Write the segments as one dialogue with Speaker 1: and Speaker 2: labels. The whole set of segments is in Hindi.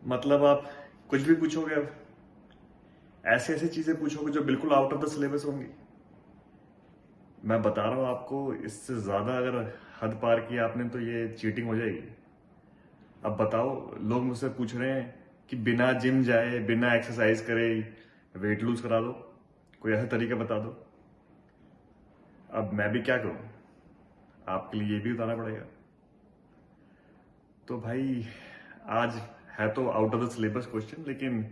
Speaker 1: मतलब आप कुछ भी पूछोगे अब? ऐसे ऐसे चीजें पूछोगे जो बिल्कुल आउट ऑफ द सिलेबस होंगी। मैं बता रहा हूं आपको, इससे ज्यादा अगर हद पार किया आपने तो ये चीटिंग हो जाएगी। अब बताओ, लोग मुझसे पूछ रहे हैं कि बिना जिम जाए बिना एक्सरसाइज करे वेट लूज करा दो, कोई ऐसा तरीका बता दो। अब मैं भी क्या करूं, आपके लिए ये भी बताना पड़ेगा। तो भाई आज है तो out of the syllabus question, लेकिन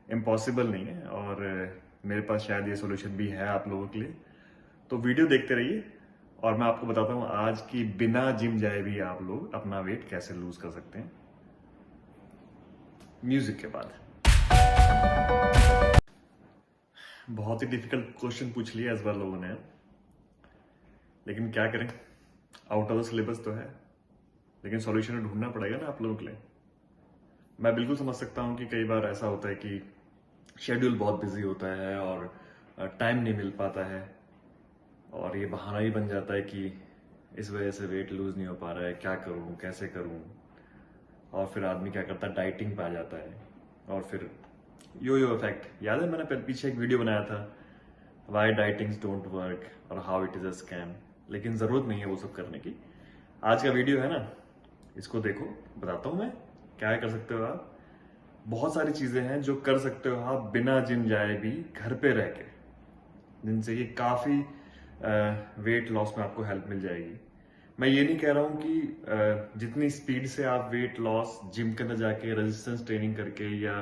Speaker 1: इम्पॉसिबल नहीं है, और मेरे पास शायद ये सॉल्यूशन भी है आप लोगों के लिए। तो वीडियो देखते रहिए और मैं आपको बताता हूँ आज की बिना जिम जाए भी आप लोग अपना वेट कैसे लूज कर सकते हैं म्यूजिक के बाद। बहुत ही डिफिकल्ट क्वेश्चन पूछ लिया इस बार लोगों ने, लेकिन क्या करें, आउट ऑफ द सिलेबस तो है, लेकिन सॉल्यूशन ढूंढना पड़ेगा ना आप लोगों के लिए। मैं बिल्कुल समझ सकता हूँ कि कई बार ऐसा होता है कि शेड्यूल बहुत बिजी होता है और टाइम नहीं मिल पाता है, और ये बहाना ही बन जाता है कि इस वजह से वेट लूज नहीं हो पा रहा है, क्या करूँ कैसे करूँ। और फिर आदमी क्या करता है, डाइटिंग पे आ जाता है, और फिर यो यो इफेक्ट। याद है मैंने पीछे एक वीडियो बनाया था, वाई डाइटिंग्स डोंट वर्क और how it is a scam. लेकिन जरूरत नहीं है वो सब करने की। आज का वीडियो है ना, इसको देखो, बताता हूँ मैं क्या कर सकते हो आप। बहुत सारी चीजें हैं जो कर सकते हो आप बिना जिम जाए भी घर पे रह के, जिनसे ये काफी वेट लॉस में आपको हेल्प मिल जाएगी। मैं ये नहीं कह रहा हूं कि जितनी स्पीड से आप वेट लॉस जिम के अंदर जाके रेजिस्टेंस ट्रेनिंग करके या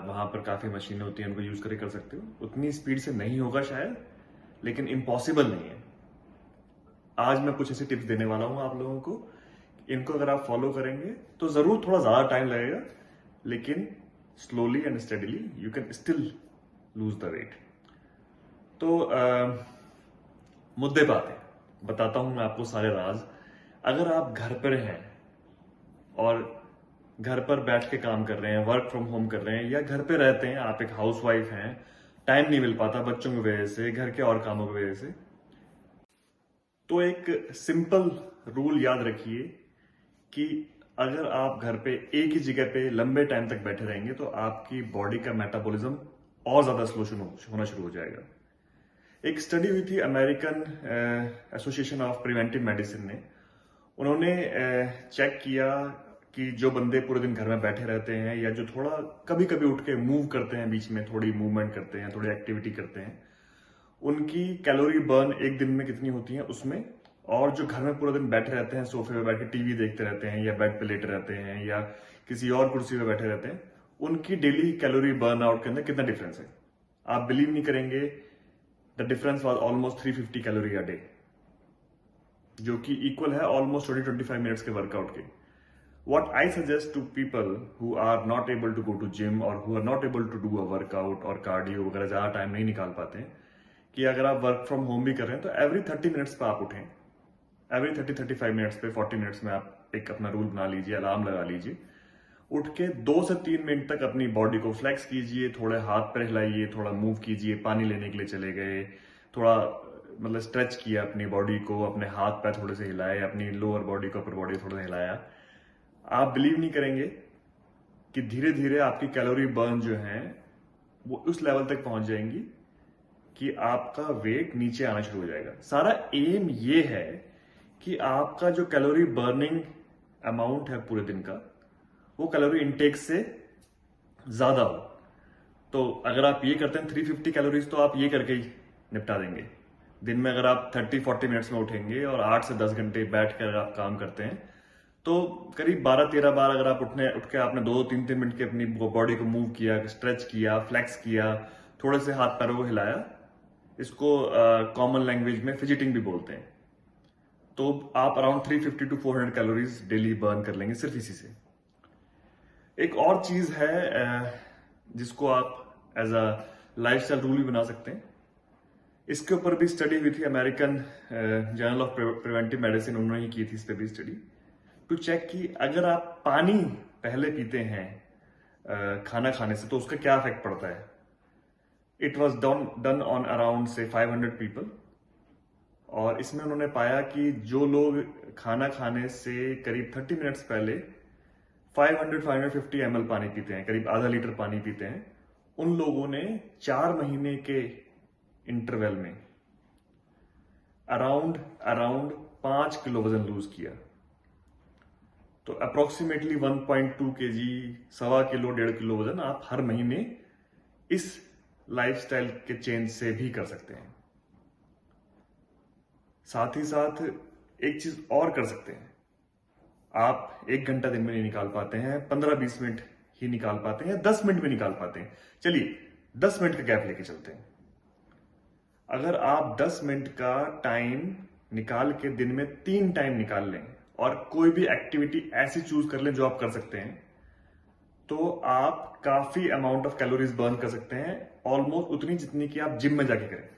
Speaker 1: वहां पर काफी मशीनें होती हैं उनको यूज करके कर सकते हो, उतनी स्पीड से नहीं होगा शायद, लेकिन इम्पॉसिबल नहीं है। आज मैं कुछ ऐसी टिप्स देने वाला हूं आप लोगों को, इनको अगर आप फॉलो करेंगे तो जरूर थोड़ा ज्यादा टाइम लगेगा, लेकिन slowly and steadily you can still lose the weight. तो मुद्दे पे आते हैं, बताता हूं मैं आपको सारे राज। अगर आप घर पर हैं और घर पर बैठ के काम कर रहे हैं, वर्क फ्रॉम होम कर रहे हैं, या घर पे रहते हैं, आप एक हाउसवाइफ हैं, टाइम नहीं मिल पाता बच्चों की वजह से, घर के और कामों की वजह से, तो एक सिंपल रूल याद रखिए कि अगर आप घर पे एक ही जगह पे लंबे टाइम तक बैठे रहेंगे तो आपकी बॉडी का मेटाबॉलिज्म और ज्यादा स्लो होना शुरू हो जाएगा। एक स्टडी हुई थी American association of preventive medicine ने। उन्होंने चेक किया कि जो बंदे पूरे दिन घर में बैठे रहते हैं या जो थोड़ा कभी कभी उठ के मूव करते हैं, बीच में थोड़ी मूवमेंट करते हैं, थोड़ी एक्टिविटी करते हैं, उनकी कैलोरी बर्न एक दिन में कितनी होती है उसमें। और जो घर में पूरा दिन बैठे रहते हैं, सोफे पे बैठ के टीवी देखते रहते हैं या बेड पे लेटे रहते हैं या किसी और कुर्सी पे बैठे रहते हैं, उनकी डेली कैलोरी बर्न आउट के अंदर कितना डिफरेंस है। आप बिलीव नहीं करेंगे, the difference was almost 350 calorie a day, जो कि इक्वल है ऑलमोस्ट 20-25 मिनट्स के वर्कआउट के। What I suggest to people who are not able to go to gym or who are not able to do a workout और कार्डियो वगैरह ज्यादा टाइम नहीं निकाल पाते हैं, कि अगर आप वर्क फ्रॉम होम भी कर रहे हैं तो एवरी 30 मिनट्स पे आप उठें। एवरी 30-35 मिनट्स पे 40 मिनट्स में आप एक अपना रूल बना लीजिए, अलार्म लगा लीजिए। उठ के 2 से 3 मिनट तक अपनी बॉडी को फ्लेक्स कीजिए, थोड़े हाथ पैर हिलाइए, थोड़ा मूव कीजिए, पानी लेने के लिए चले गए, थोड़ा मतलब स्ट्रेच किया अपनी बॉडी को, अपने हाथ पैर थोड़े से हिलाए, अपनी लोअर बॉडी को अपर बॉडी थोड़ा सा हिलाया। आप बिलीव नहीं करेंगे कि धीरे धीरे आपकी कैलोरी बर्न जो है वो उस लेवल तक पहुंच जाएंगी कि आपका वेट नीचे आना शुरू हो जाएगा। सारा एम ये है कि आपका जो कैलोरी बर्निंग अमाउंट है पूरे दिन का, वो कैलोरी इनटेक से ज्यादा हो। तो अगर आप ये करते हैं 350 कैलोरीज, तो आप ये करके ही निपटा देंगे दिन में। अगर आप 30-40 मिनट्स में उठेंगे और 8 से 10 घंटे बैठ कर आप काम करते हैं, तो करीब 12-13 बार अगर आप उठ के आपने 2-3 मिनट के अपनी बॉडी को मूव किया, स्ट्रेच किया, फ्लेक्स किया, थोड़े से हाथ पैरों को हिलाया, इसको कॉमन लैंग्वेज में फिजिटिंग भी बोलते हैं, तो आप अराउंड 350-400 कैलोरीज डेली बर्न कर लेंगे सिर्फ इसी से। एक और चीज है जिसको आप एज अ लाइफस्टाइल रूल भी बना सकते हैं। इसके ऊपर भी स्टडी हुई थी, American journal of preventive medicine, उन्होंने ही की थी इस पर भी स्टडी, टू चेक कि अगर आप पानी पहले पीते हैं खाना खाने से तो उसका क्या इफेक्ट पड़ता है। It was done on around से 500 पीपल, और इसमें उन्होंने पाया कि जो लोग खाना खाने से करीब 30 मिनट्स पहले 500-550 ml पानी पीते हैं, करीब आधा लीटर पानी पीते हैं, उन लोगों ने 4 महीने के इंटरवल में अराउंड अराउंड 5 किलो वजन लूज किया। तो अप्रोक्सीमेटली 1.2 kg, 1.25 किलो, 1.5 किलो वजन आप हर महीने इस लाइफस्टाइल के चेंज से भी कर सकते हैं। साथ ही साथ एक चीज और कर सकते हैं, आप 1 घंटा दिन में नहीं निकाल पाते हैं, 15-20 मिनट ही निकाल पाते हैं, 10 मिनट में निकाल पाते हैं, चलिए 10 मिनट का गैप लेके चलते हैं। अगर आप 10 मिनट का टाइम निकाल के दिन में 3 टाइम निकाल लें और कोई भी एक्टिविटी ऐसी चूज कर लें जो आप कर सकते हैं, तो आप काफी अमाउंट ऑफ कैलोरीज बर्न कर सकते हैं, ऑलमोस्ट उतनी जितनी कि आप जिम में जाके करें।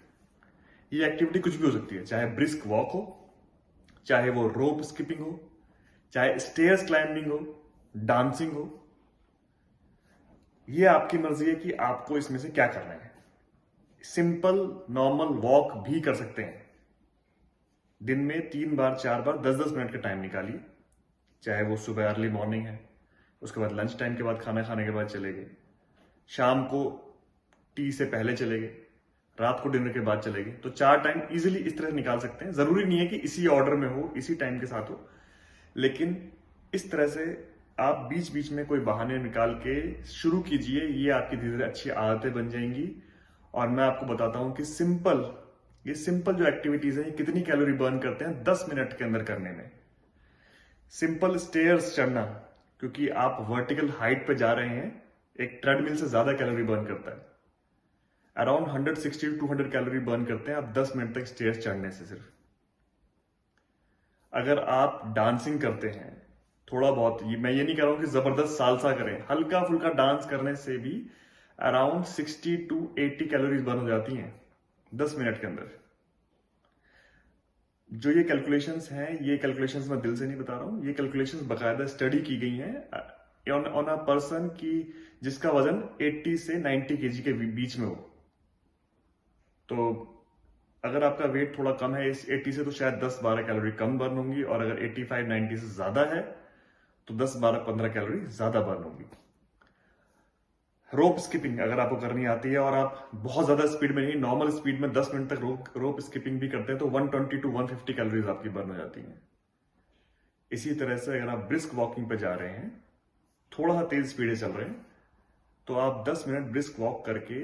Speaker 1: ये एक्टिविटी कुछ भी हो सकती है, चाहे ब्रिस्क वॉक हो, चाहे वो रोप स्किपिंग हो, चाहे स्टेयर्स क्लाइंबिंग हो, डांसिंग हो। ये आपकी मर्जी है कि आपको इसमें से क्या करना है। सिंपल नॉर्मल वॉक भी कर सकते हैं, दिन में 3 बार 4 बार 10-10 मिनट का टाइम निकालिए, चाहे वो सुबह अर्ली मॉर्निंग है, उसके बाद लंच टाइम के बाद, खाना खाने के बाद चले गए, शाम को टी से पहले चले गए, रात को डिनर के बाद चले गए। तो 4 टाइम इजीली इस तरह निकाल सकते हैं। जरूरी नहीं है कि इसी ऑर्डर में हो, इसी टाइम के साथ हो, लेकिन इस तरह से आप बीच बीच में कोई बहाने निकाल के शुरू कीजिए। ये आपकी धीरे धीरे अच्छी आदतें बन जाएंगी। और मैं आपको बताता हूं कि ये सिंपल जो एक्टिविटीज है, ये कितनी कैलोरी बर्न करते हैं 10 मिनट के अंदर करने में। सिंपल स्टेयर्स चढ़ना, क्योंकि आप वर्टिकल हाइट पे जा रहे हैं, एक ट्रेडमिल से ज्यादा कैलोरी बर्न करता है। अराउंड 160 to 200 कैलोरी बर्न करते हैं आप 10 मिनट तक स्टेयर्स चढ़ने से सिर्फ। अगर आप डांसिंग करते हैं थोड़ा बहुत, मैं ये नहीं कह रहा हूं कि जबरदस्त सालसा करें, हल्का फुल्का डांस करने से भी अराउंड 60 to 80 कैलोरीज बर्न हो जाती हैं 10 मिनट के अंदर। जो ये कैलकुलेशंस हैं, ये कैलकुलेशंस मैं दिल से नहीं बता रहा हूं, ये कैलकुलेशंस बाकायदा स्टडी की गई हैं ऑन अ पर्सन की जिसका वजन 80 से 90 kg के बीच में हो। तो अगर आपका वेट थोड़ा कम है इस 80 से, तो शायद 10-12 कैलोरी कम बर्न होंगी, और अगर 85-90 से ज्यादा है तो 10-12-15 कैलोरी ज्यादा बर्न होगी। रोप स्किपिंग अगर आपको करनी आती है और आप बहुत ज्यादा स्पीड में नहीं, नॉर्मल स्पीड में 10 मिनट तक रोप स्किपिंग भी करते हैं, तो 120 to 150 कैलोरीज आपकी बर्न हो जाती हैं। इसी तरह से अगर आप ब्रिस्क वॉकिंग पे जा रहे हैं, थोड़ा सा तेज स्पीड से चल रहे हैं, तो आप 10 मिनट ब्रिस्क वॉक करके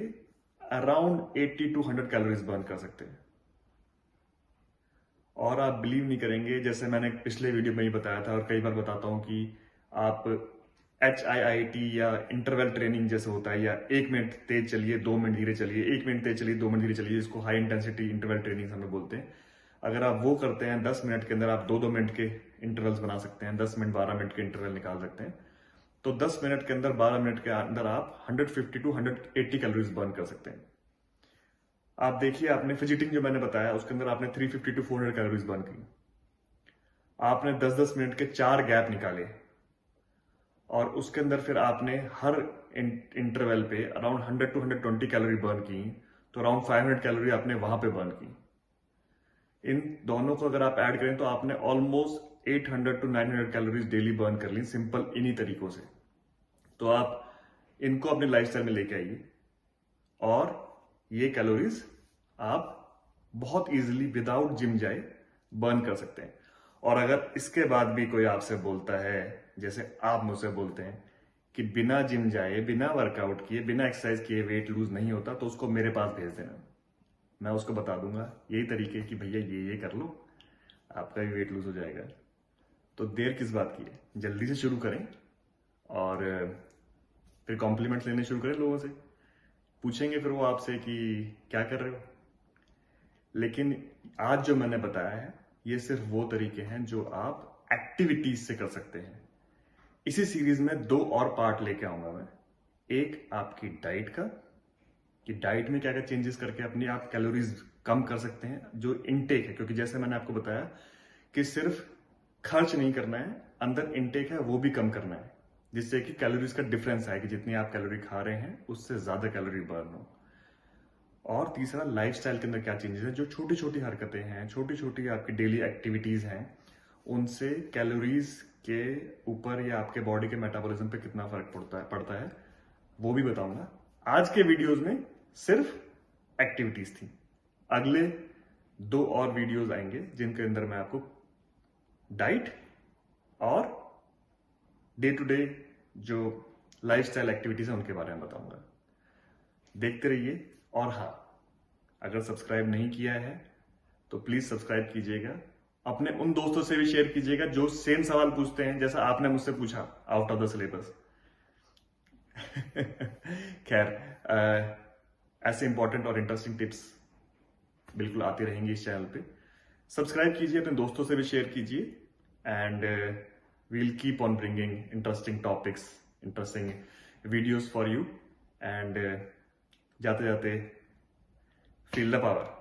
Speaker 1: अराउंड 80 to 100 कैलोरीज बर्न कर सकते हैं। और आप बिलीव नहीं करेंगे, जैसे मैंने पिछले वीडियो में ही बताया था और कई बार बताता हूं कि आप HIIT या इंटरवल ट्रेनिंग जैसे होता है, या 1 मिनट तेज चलिए 2 मिनट धीरे चलिए, 1 मिनट तेज चलिए 2 मिनट धीरे चलिए, इसको हाई इंटेंसिटी इंटरवल ट्रेनिंग हम लोग बोलते हैं। अगर आप वो करते हैं 10 मिनट के अंदर, आप 2-2 मिनट के इंटरवल्स बना सकते हैं, 10 मिनट 12 मिनट के इंटरवल निकाल सकते हैं, तो 10 मिनट के अंदर 12 मिनट के अंदर आप 150 to 180 कैलोरीज बर्न कर सकते हैं। आप देखिए, आपने फिजिटिंग जो मैंने बताया उसके अंदर आपने 350 to 400 कैलोरीज बर्न की। आपने 10-10 मिनट के 4 गैप निकाले, और उसके अंदर फिर आपने हर इंटरवल पे अराउंड 100 to 120 कैलोरी बर्न की, तो अराउंड 500 कैलोरी आपने वहां पे बर्न की। इन दोनों को अगर आप ऐड करें तो आपने almost 800 to 900 calories daily burn कर ली, सिंपल इन्हीं तरीकों से। तो आप इनको अपने लाइफस्टाइल में लेके आइए, और ये कैलोरीज आप बहुत इजीली विदाउट जिम जाए बर्न कर सकते हैं। और अगर इसके बाद भी कोई आपसे बोलता है, जैसे आप मुझसे बोलते हैं कि बिना जिम जाए, बिना वर्कआउट किए, बिना एक्सरसाइज किए वेट लूज नहीं होता, तो उसको मेरे पास भेज देना। मैं उसको बता दूंगा यही तरीके कि भैया ये कर लो, आपका भी वेट लूज हो जाएगा। तो देर किस बात की है, जल्दी से शुरू करें, और फिर कॉम्प्लीमेंट्स लेने शुरू करें लोगों से। पूछेंगे फिर वो आपसे कि क्या कर रहे हो। लेकिन आज जो मैंने बताया है, ये सिर्फ वो तरीके हैं जो आप एक्टिविटीज से कर सकते हैं। इसी सीरीज में 2 और पार्ट लेके आऊंगा मैं। एक आपकी डाइट का, कि डाइट में क्या क्या चेंजेस करके अपनी आप कैलोरीज कम कर सकते हैं, जो इनटेक है, क्योंकि जैसे मैंने आपको बताया कि सिर्फ खर्च नहीं करना है, अंदर इनटेक है वो भी कम करना है, जिससे कि कैलोरीज का डिफरेंस आए कि जितनी आप कैलोरी खा रहे हैं उससे ज्यादा कैलोरी बर्न हो। और तीसरा, लाइफस्टाइल के अंदर क्या चेंजेस है, जो छोटी छोटी हरकतें हैं, छोटी छोटी आपकी डेली एक्टिविटीज हैं, उनसे कैलोरीज के ऊपर या आपके बॉडी के मेटाबॉलिज्म पे कितना फर्क पड़ता है वो भी बताऊंगा। आज के वीडियोस में सिर्फ एक्टिविटीज थी। अगले 2 और वीडियोस आएंगे जिनके अंदर मैं आपको डाइट और डे टू डे जो लाइफस्टाइल एक्टिविटीज है उनके बारे में बताऊंगा। देखते रहिए। और हाँ, अगर सब्सक्राइब नहीं किया है तो प्लीज सब्सक्राइब कीजिएगा। अपने उन दोस्तों से भी शेयर कीजिएगा जो सेम सवाल पूछते हैं जैसा आपने मुझसे पूछा आउट ऑफ द सिलेबस। खैर, ऐसे इंपॉर्टेंट और इंटरेस्टिंग टिप्स बिल्कुल आती रहेंगी इस चैनल पे। सब्सक्राइब कीजिए, अपने दोस्तों से भी शेयर कीजिए and we'll keep on bringing interesting topics, interesting videos for you. And जाते जाते फील द पावर।